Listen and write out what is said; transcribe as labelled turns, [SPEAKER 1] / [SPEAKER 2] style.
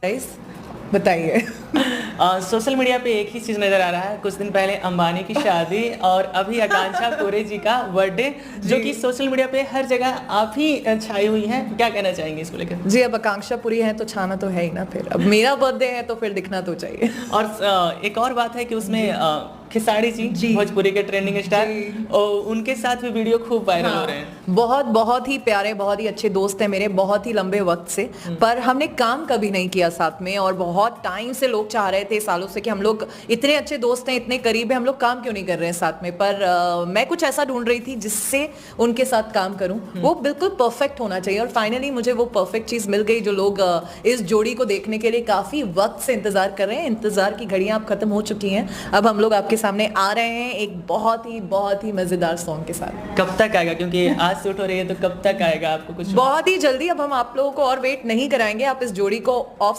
[SPEAKER 1] Guys बताइए।
[SPEAKER 2] Social media पे एक ही चीज नजर आ रहा है, कुछ दिन पहले अंबानी की शादी और अभी आकांक्षा पुरी जी का बर्थडे, जो कि सोशल मीडिया पे हर जगह आप ही छाई हुई हैं। क्या कहना चाहेंगे इसको लेकर?
[SPEAKER 1] जी अब आकांक्षा पूरी है तो छाना तो है ही ना, फिर अब मेरा बर्थडे है तो फिर दिखना तो चाहिए।
[SPEAKER 2] और एक और बात है कि उसमें खेसारी जी, भोजपुरी के ट्रेंडिंग स्टार, उनके साथ भी वीडियो खूब वायरल हो रहे हैं।
[SPEAKER 1] बहुत बहुत ही प्यारे, बहुत ही अच्छे दोस्त हैं मेरे, बहुत ही लंबे वक्त से, पर हमने काम कभी नहीं किया साथ में। और बहुत टाइम से लोग चाह रहे थे, सालों से, कि हम लोग इतने अच्छे दोस्त हैं, इतने करीब हैं, हम लोग काम क्यों नहीं कर रहे हैं साथ में। पर मैं कुछ ऐसा ढूंढ रही थी जिससे उनके साथ काम करूं, वो बिल्कुल परफेक्ट होना चाहिए। और फाइनली मुझे वो परफेक्ट चीज मिल गई, जो लोग इस जोड़ी को देखने के लिए काफी वक्त से इंतजार कर रहे हैं। इंतजार की घड़ियां अब खत्म हो चुकी हैं, अब हम लोग आपके सामने आ रहे हैं एक बहुत ही मजेदार सॉन्ग के साथ।
[SPEAKER 2] कब तक आएगा, क्योंकि आज शूट हो रही है तो कब तक आएगा आपको कुछ?
[SPEAKER 1] बहुत ही जल्दी। अब हम आप लोगों को और वेट नहीं कराएंगे, आप इस जोड़ी को ऑफ